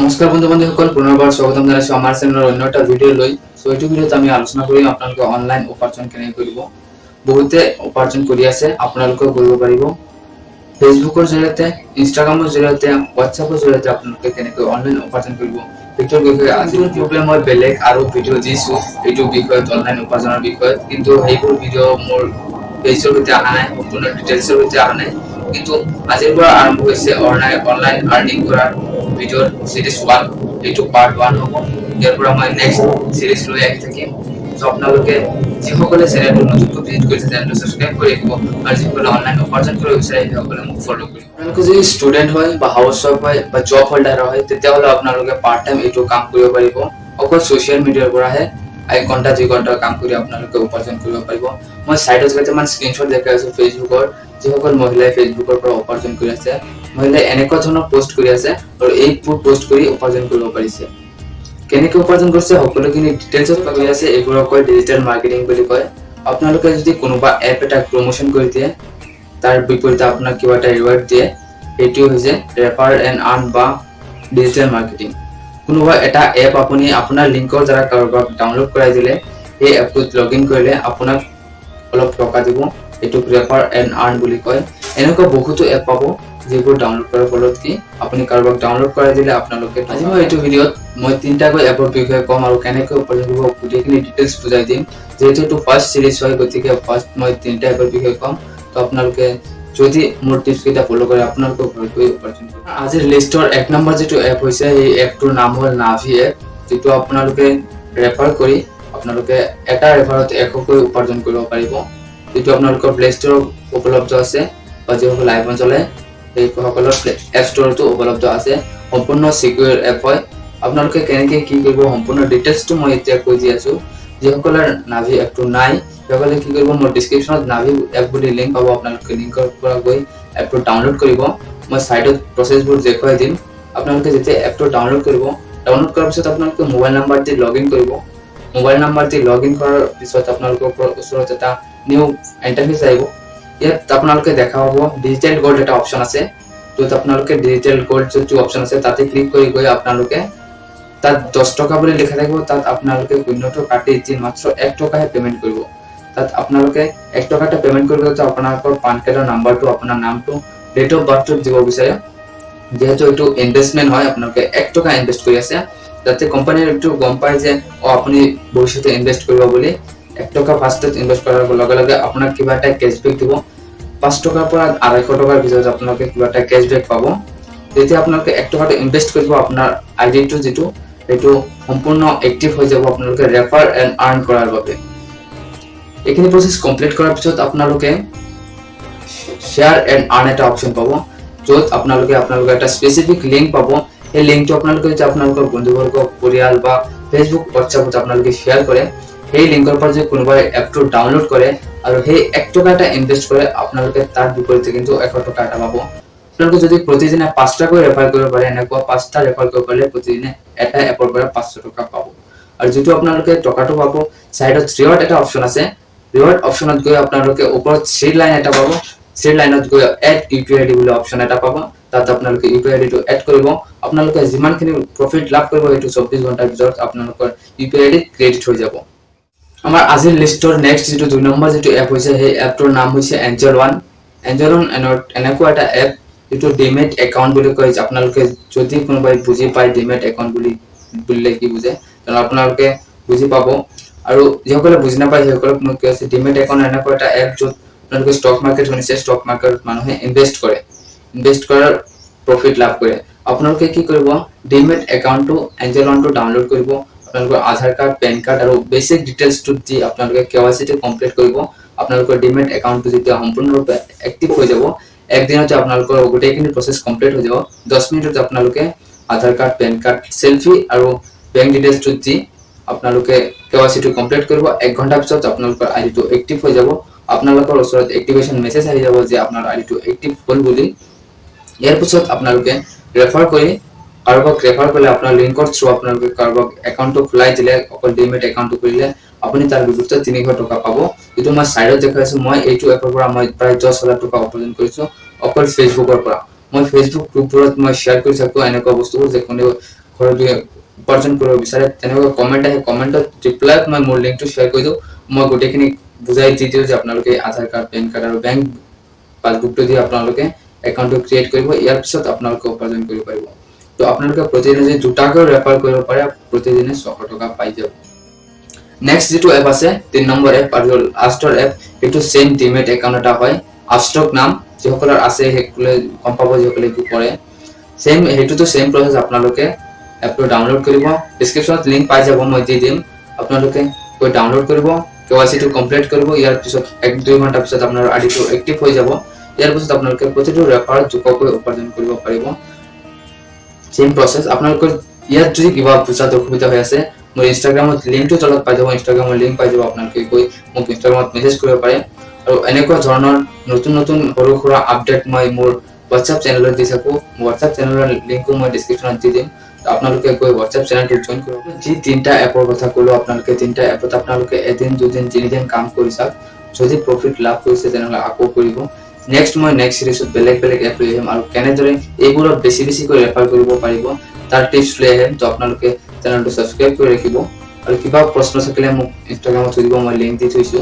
নমস্কাৰ বন্ধু বান্ধৱীসকল, পুনৰবাৰ স্বাগতম জনাইছো আমাৰ চেনেলৰ অন্য এটা ভিডিঅ লৈ। সো এইটো ভিডিঅত আমি আলোচনা কৰিম আপোনালোকে অনলাইন উপাৰ্জন কেনেকৈ কৰিব। বহুতে উপাৰ্জন কৰি আছে, আপোনালোকেও কৰিব পাৰিব। ফেচবুকৰ জৰিয়তে, ইনষ্টাগ্ৰামৰ জৰিয়তে, হোৱাটছএপৰ জৰিয়তে আপোনালোকে কেনেকৈ অনলাইন উপাৰ্জন কৰিব এইটোৰ বিষয়ে আজিৰ পূৰ্বে মই বেলেগ আৰু ভিডিঅ' দিছো এইটো বিষয়ত, অনলাইন উপাৰ্জনৰ বিষয়ত, কিন্তু সেইবোৰ ভিডিঅ' মোৰ পেজৰ সৈতে অহা নাই, সম্পূৰ্ণ ডিটেইলছৰ সৈতে অহা নাই। কিন্তু আজিৰ পৰা আৰম্ভ হৈছে অনলাইন আৰ্নিং কৰাৰ ভিডিঅ'ৰ সিৰিজ 1, এইটো পাৰ্ট 1 হ'ব। ইয়াৰ পৰা মই নেক্সট সিৰিজ লৈ আহি থাকিম। সো আপোনালোকে যিসকলে চেনেলটো নতুনকৈ ভিজিট কৰিছে চেনেলটো সাবস্ক্ৰাইব কৰি ৰাখিব, আৰু যিসকলে অনলাইন উপাৰ্জন কৰিব বিচাৰে সেইসকলে মোক ফলো কৰিব। আপোনালোকে যদি ষ্টুডেন্ট হয় বা হাউচ ৱাইফ হয় বা জব হোল্ডাৰ হয়, তেতিয়াহ'লে আপোনালোকে পাৰ্ট টাইম এইটো কাম কৰিব পাৰিব। অকল সোশ্যাল মিডিয়াৰ পৰাহে 1 ঘণ্টা 2 ঘণ্টা কাম কৰি আপোনালোকে উপাৰ্জন কৰিব পাৰিব। মই সাইডত কেইটামান স্ক্ৰীনশ্বট দেখাই আছো ফেচবুকৰ, যিসকল মহিলাই ফেচবুকৰ পৰা উপাৰ্জন কৰি আছে। মহিলাই এনেকুৱা ধৰণৰ পোষ্ট কৰি আছে আৰু এইবোৰ পোষ্ট কৰি উপাৰ্জন কৰিব পাৰিছে। কেনেকৈ উপাৰ্জন কৰিছে সকলোখিনি ডিটেইলছত কৈ আছে। এইবোৰক কয় ডিজিটেল মাৰ্কেটিং বুলি কয়। আপোনালোকে যদি কোনোবা এপ এটা প্ৰমোশন কৰি দিয়ে, তাৰ বিপৰীতে আপোনাক কিবা এটা ৰিৱাৰ্ড দিয়ে, এইটো হৈছে ৰেফাৰ এণ্ড আৰ্ন বা ডিজিটেল মাৰ্কেটিং। কোনোবা এটা এপ আপুনি আপোনাৰ লিংকৰ দ্বাৰা কাৰোবাক ডাউনলোড কৰাই দিলে, সেই এপটোত লগইন কৰিলে আপোনাক অলপ টকা দিব, এইটোক ৰেফাৰ এণ্ড আৰ্ন বুলি কয়। এনেকুৱা বহুতো এপ পাব যিবোৰ ডাউনলোড কৰাৰ ফলত কি আপুনি কাৰোবাক ডাউনলোড কৰাই দিলে আপোনালোকে। আজি মই এইটো ভিডিঅ'ত মই 3টাকৈ এপৰ বিষয়ে ক'ম আৰু কেনেকৈ উপাৰ্জন কৰিব গোটেইখিনি ডিটেইলছ বুজাই দিম। যেহেতু এইটো ফাৰ্ষ্ট সিৰিজ হয়, গতিকে ফাৰ্ষ্ট মই 3টা এপৰ বিষয়ে ক'ম। তো আপোনালোকে যদি মোৰ টিপছ কেইটা ফলো কৰে আপোনালোকে ঘৰকৈ উপাৰ্জন কৰিব। আজিৰ লিষ্টৰ 1 নম্বৰ যিটো এপ হৈছে, এই এপটোৰ নাম হ'ল নাভি এপ, যিটো আপোনালোকে ৰেফাৰ কৰি আপোনালোকে এটা ৰেফাৰত 100কৈ উপাৰ্জন কৰিব পাৰিব। যিটো আপোনালোকৰ প্লে ষ্টৰত উপলব্ধ আছে বা যিসকল আইফোন চলাই সেইসকলৰ এপ ষ্টৰতো উপলব্ধ আছে। সম্পূৰ্ণ সিকিউৰ এপ হয়। আপোনালোকে কেনেকৈ কি কৰিব সম্পূৰ্ণ ডিটেইলছটো মই এতিয়া কৈ দি আছো। যিসকলৰ নাভি এপটো নাই সেইসকলে কি কৰিব, মোৰ ডেসক্ৰিপচনত নাভি এপ বুলি লিংক পাব, আপোনালোকে লিংকৰ পৰা গৈ এপটো ডাউনলোড কৰিব। মই সাইডত প্ৰসেছবোৰ দেখুৱাই দিম। আপোনালোকে যেতিয়া এপটো ডাউনলোড কৰিব, ডাউনলোড কৰাৰ পিছত আপোনালোকে মোবাইল নাম্বাৰ দি লগইন কৰিব। মোবাইল নাম্বাৰ দি লগইন কৰাৰ পিছত আপোনালোকৰ ওচৰত এটা নিউ ইন্টাৰফেস আহিব। ইয়াত আপোনালোকে দেখা পাব ডিজিটেল গোল্ড এটা অপচন আছে, য'ত আপোনালোকে ডিজিটেল গোল্ড যিটো অপচন আছে তাতে ক্লিক কৰি গৈ আপোনালোকে তাত 10 টকা বুলি লিখা থাকিব, তাত আপোনালোকে শূন্যটো কাটি দি মাত্ৰ 1 টকাহে পেমেন্ট কৰিব। তাত আপোনালোকে 1 টকাটা পেমেন্ট কৰিব, তো আপোনালোকৰ পান কাৰ্ডৰ নাম্বাৰটো, আপোনাৰ নামটো, ডেট অফ বাৰ্থটো দিব বিচাৰে। যেহেতু এইটো ইনভেষ্টমেন্ট হয়, আপোনালোকে 1 টকা ইনভেষ্ট কৰি আছে, যাতে কোম্পানীৰ এইটো গম পায় যে আপুনি ভৱিষ্যতে ইনভেষ্ট কৰিব বুলি। 1 টকা ফাৰ্ষ্টত ইনভেষ্ট কৰাৰ লগে লগে আপোনাক কিবা এটা কেছবেক দিব। 5 টকাৰ পৰা 250 টকাৰ ভিতৰত আপোনালোকে কিবা এটা কেছবেক পাব। যেতিয়া আপোনালোকে 1 টকাটো ইনভেষ্ট কৰিব, আপোনাৰ আইডিটো যিটো সেইটো সম্পূৰ্ণ এক্টিভ হৈ যাব আপোনালোকে ৰেফাৰ এণ্ড আৰ্ন কৰাৰ বাবে। এইখিনি প্ৰসেছ কমপ্লিট কৰাৰ পিছত আপোনালোকে শ্বেয়াৰ এণ্ড আৰ্ন এটা অপচন পাব, য'ত আপোনালোকে এটা স্পেচিফিক লিংক পাব। সেই লিংকটো আপোনালোকে যদি আপোনালোকৰ বন্ধুবৰ্গ, পৰিয়াল বা ফেচবুক, হোৱাটছএপত আপোনালোকে শ্বেয়াৰ কৰে, সেই লিংকৰ পৰা যদি কোনোবাই এপটো ডাউনলোড কৰে আৰু সেই 1 টকা এটা ইনভেষ্ট কৰে, আপোনালোকে তাৰ বিপৰীতে কিন্তু 100 টকা এটা পাব। আপোনালোকে যদি প্ৰতিদিনে 5টাকৈ ৰেফাৰ কৰিব পাৰে, এনেকুৱা 5টা ৰেফাৰ কৰিব পাৰিলে প্ৰতিদিনে এটা এপৰ পৰা 500 টকা পাব। আৰু যেটো আপোনালোকে টকাটো পাব, সাইডত ৰিৱাৰ্ড এটা অপচন আছে। ৰিৱাৰ্ড অপচনত গৈ আপোনালোকে ওপৰত থ্ৰী লাইন এটা পাব। থ্ৰী লাইনত গৈ এড ইউপিআই আইডি বুলি অপচন এটা পাব। তাত আপোনালোকে ইউপিআই আইডিটো এড কৰিব। আপোনালোকে যিমানখিনি প্ৰফিট লাভ কৰিব, এইটো 24 ঘণ্টাৰ ভিতৰত আপোনালোকৰ ইউপিআই আইডি ক্ৰেডিট হৈ যাব। আমাৰ আজিৰ লিষ্টৰ নেক্সট যিটো 2 নম্বৰ যিটো এপ হৈছে, সেই এপটোৰ নাম হৈছে এঞ্জেল ওৱান। এঞ্জেল ওৱান এনেকুৱা এটা এপ যিটো ডিমেট একাউণ্ট বুলি কয়। আপোনালোকে যদি কোনোবাই বুজি পায় ডিমেট একাউণ্ট বুলিলে কি বুজে, কাৰণ আপোনালোকে বুজি পাব। আৰু যিসকলে বুজি নাপায় সেইসকলক মই কৈ আছো, ডিমেট একাউণ্ট এনেকুৱা এটা এপ য'ত আপোনালোকে ষ্টক মাৰ্কেট শুনিছে, ষ্টক মাৰ্কেটত মানুহে ইনভেষ্ট কৰে, ইনভেষ্ট কৰাৰ প্ৰফিট লাভ কৰে। আপোনালোকে কি কৰিব, ডিমেট একাউণ্টটো এঞ্জেল ওৱানটো ডাউনলোড কৰিব। আপোনালোকৰ আধাৰ কাৰ্ড, পেন কাৰ্ড আৰু বেসিক ডিটেইলছটো দি আপোনালোকে কেৱাইচিটো কমপ্লিট কৰিব। আপোনালোকৰ ডিমেট একাউণ্টটো যেতিয়া সম্পূৰ্ণৰূপে এক্টিভ হৈ যাব, একদিনতে আপোনালোকৰ গোটেইখিনি প্ৰসেছ কমপ্লিট হৈ যাব। 10 মিনিটত আপোনালোকে আধাৰ কাৰ্ড, পেন কাৰ্ড, সেলফি আৰু বেংক ডিটেইলছটো দি আপোনালোকে কেৱাইচিটো কমপ্লিট কৰিব। 1 ঘণ্টাৰ পিছত আপোনালোকৰ আইডিটো এক্টিভ হৈ যাব। আপোনালোকৰ ওচৰত এক্টিভেশ্যন মেছেজ আহি যাব যে আপোনাৰ আইডিটো এক্টিভ হ'ল বুলি। ইয়াৰ পিছত আপোনালোকে ৰেফাৰ কৰি কাৰোবাক ৰেফাৰ কৰিলে, আপোনাৰ লিংকৰ থ্ৰু আপোনালোকে কাৰোবাক একাউণ্টটো খোলাই দিলে, অকল ডিমেট একাউণ্টটো কৰিলে আপুনি তাৰ বিপৰীতে 300 টকা পাব। যিটো মই সাইডত দেখাইছো, মই এইটো এপৰ পৰা মই প্ৰায় 10,000 টকা উপাৰ্জন কৰিছো, অকল ফেচবুকৰ পৰা। মই ফেচবুক গ্ৰুপবোৰত মই শ্বেয়াৰ কৰি থাকো এনেকুৱা বস্তুবোৰ যে কোনেও ঘৰ উপাৰ্জন কৰিব বিচাৰে তেনেকুৱা কমেন্ট আহে কমেন্টত ৰিপ্লাই মই মোৰ লিংকটো শ্বেয়াৰ কৰি দিওঁ মই গোটেইখিনি বুজাই দি দিওঁ যে আপোনালোকে আধাৰ কাৰ্ড পেন কাৰ্ড আৰু বেংক পাছবুকটো দি আপোনালোকে একাউণ্টটো ক্ৰিয়েট কৰিব ইয়াৰ পিছত আপোনালোকে উপাৰ্জন কৰিব পাৰিব তো আপোনালোকে প্ৰতিদিনে 2টাকৈ ৰেফাৰ কৰিব পাৰে প্ৰতিদিনে 100 টকা পাই যাব নেক্সট যেটো এপ আছে 3 নম্বৰ এপ আৰু লাষ্টৰ এপ এটো সেম ডিমেট একাউণ্ট এটা হয় আপস্টক নাম যেসকলৰ আছে হেকলে গম পাব যেসকলে কি কৰে সেম হেতুটো সেম প্ৰসেস আপোনালোকে এপটো ডাউনলোড কৰিব ডেসক্ৰিপচনত লিংক পাই যাব মই দি দিম আপোনালোকে কই ডাউনলোড কৰিব কেৱাইসি টো কমপ্লিট কৰিব ইয়াৰ পিছত 1-2 ঘণ্টা পিছত আপোনাৰ আইডিটো এক্টিভ হৈ যাব ইয়াৰ পিছত আপোনালোকে প্ৰতিটো ৰেফাৰ জুককৈ উপাৰ্জন কৰিব পাৰিব সেম প্ৰসেস আপোনালোকৰ ইয়াত যদি কিবা বুজাত অসুবিধা হৈ আছে মোৰ ইনষ্টাগ্ৰামত লিংকটো তলত পাই যাব ইনষ্টাগ্ৰামৰ লিংক পাই যাব আপোনালোকে গৈ মোক ইনষ্টাগ্ৰামত মেছেজ কৰিব পাৰে আৰু এনেকুৱা ধৰণৰ নতুন নতুন সৰু আপডেট মই মোৰ WhatsApp চেনেলত দি থাকো WhatsApp চেনেলৰ লিংকটো মই ডেসক্ৰিপচনত দি দিম আপোনালোকে গৈ WhatsApp চেনেলটো জয়েন কৰিব যি তিনটা এপৰ কথা কলো আপোনালোকে তিনটা এপত আপোনালোকে এদিন দুদিন তিনিদিন কাম কৰি চাওক যদি প্ৰফিট লাভ কৰিছে তেনেহলে আকৌ কৰিব নেক্সট মই নেক্সট সিৰিজত বেলেগ এপ লৈ আহিম আৰু কেনেদৰে এইবোৰত বেছি কৰি ৰেফাৰ কৰিব পাৰিব তাৰ টিপছ লৈ আহিম তো আপোনালোকে চেনেলটো সাবস্ক্ৰাইব কৰি ৰাখিব আৰু কিবা প্ৰশ্ন থাকিলে মোক ইনষ্টাগ্ৰামত থৈ দিব মই লিংক দি থৈছো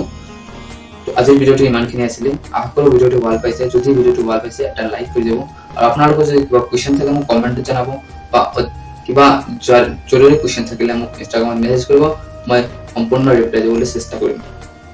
তো আজিৰ ভিডিওটো ইমানখিনি আছিল আশা কৰো ভিডিওটো ভাল পাইছে যদি ভিডিওটো ভাল পাইছে এটা লাইক কৰি দিব আৰু আপোনালোকৰ যদি কিবা কোৱেশ্চন থাকে মোক কমেন্টত জনাব বা কিবা জৰুৰী কোৱেশ্চন থাকিলে মোক ইনষ্টাগ্ৰামত মেছেজ কৰিব মই সম্পূৰ্ণ ৰিপ্লাই দিবলৈ চেষ্টা কৰিম